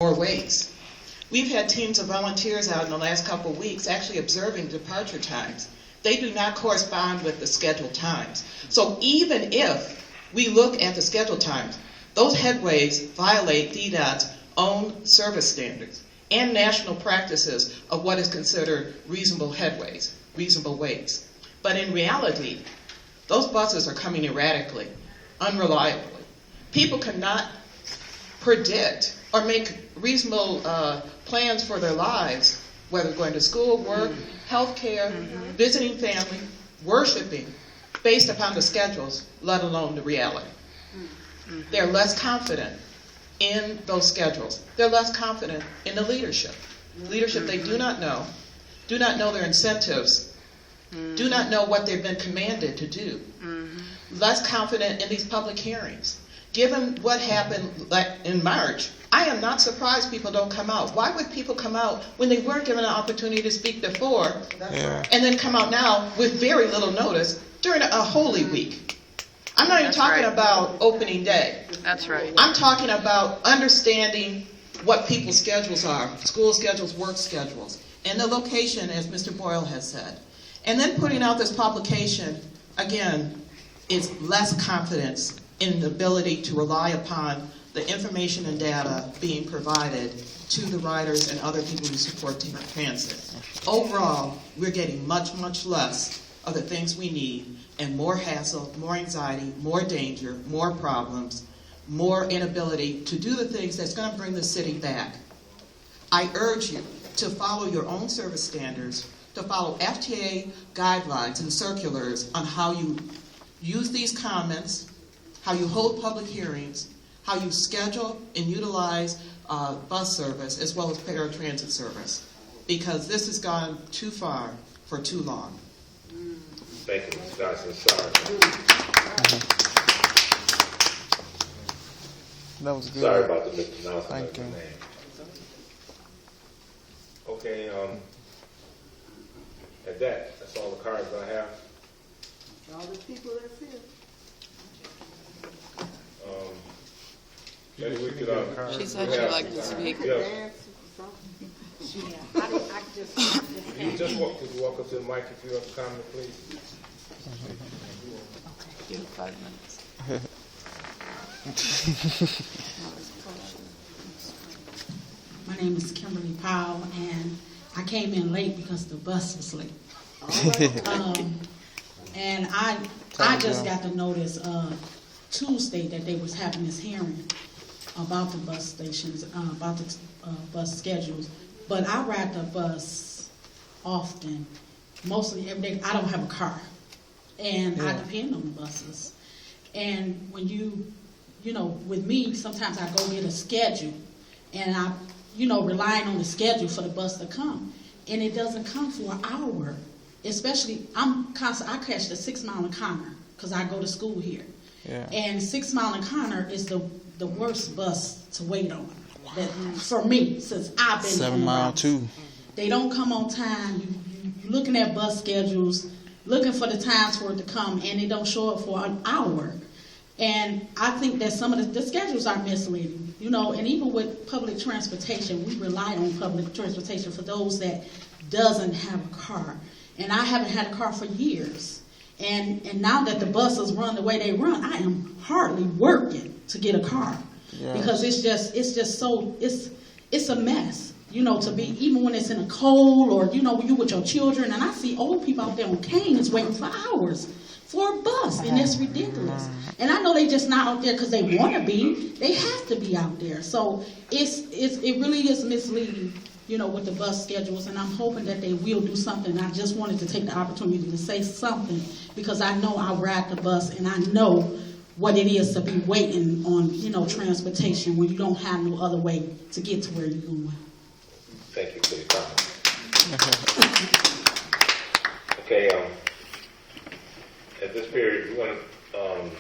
more ways. We've had teams of volunteers out in the last couple of weeks actually observing departure times. They do not correspond with the scheduled times. So even if we look at the scheduled times, those headways violate DDOT's own service standards and national practices of what is considered reasonable headways, reasonable waits. But in reality, those buses are coming erratically, unreliably. People cannot predict or make reasonable plans for their lives, whether going to school, work, health care, visiting family, worshiping, based upon the schedules, let alone the reality. They're less confident in those schedules. They're less confident in the leadership. Leadership they do not know their incentives, do not know what they've been commanded to do. Less confident in these public hearings. Given what happened in March, I am not surprised people don't come out. Why would people come out when they weren't given an opportunity to speak before, and then come out now with very little notice during a Holy Week? I'm not even talking about opening day. That's right. I'm talking about understanding what people's schedules are, school schedules, work schedules, and the location, as Mr. Boyle has said. And then putting out this publication, again, is less confidence in the ability to rely upon the information and data being provided to the riders and other people who support transit. Overall, we're getting much, much less of the things we need, and more hassle, more anxiety, more danger, more problems, more inability to do the things that's going to bring the city back. I urge you to follow your own service standards, to follow FTA guidelines and circulars on how you use these comments, how you hold public hearings, how you schedule and utilize bus service as well as paratransit service, because this has gone too far for too long. Thank you, Ms. Johnson. Sorry. That was good. Sorry about the mispronouncement Thank of your you. name. Okay, that's all the cards I have. All the people that's here. Maybe we could, She said she'd like to speak. yeah. I just You just walk up to the mic if you have a comment, please. You have 5 minutes. My name is Kimberly Powell, and I came in late because the bus was late. And I just got the notice Tuesday that they was having this hearing about the bus stations, about the bus schedules. But I ride the bus often, mostly every day. I don't have a car, and I depend on the buses. And when you know, with me, sometimes I go get a schedule, and I, relying on the schedule for the bus to come, and it doesn't come for an hour. Especially, I catch the 6 Mile and Connor because I go to school here. Yeah. And 6 Mile and Connor is the worst bus to wait on. That, for me, since I've been 7 Mile too. They don't come on time. You're looking at bus schedules, looking for the times for it to come, and they don't show up for an hour. And I think that some of the schedules are misleading, and even with public transportation, we rely on public transportation for those that doesn't have a car. And I haven't had a car for years. And now that the buses run the way they run, I am hardly working to get a car. Yeah. Because it's just so, it's a mess, to be, even when it's in a cold or, when you with your children. And I see old people out there on canes waiting for hours for a bus, and it's ridiculous. And I know they just not out there because they want to be. They have to be out there. So it really is misleading, with the bus schedules, and I'm hoping that they will do something. I just wanted to take the opportunity to say something because I know I ride the bus, and I know what it is to be waiting on, transportation when you don't have no other way to get to where you're going. Thank you for your comment. Okay, at this period, we want to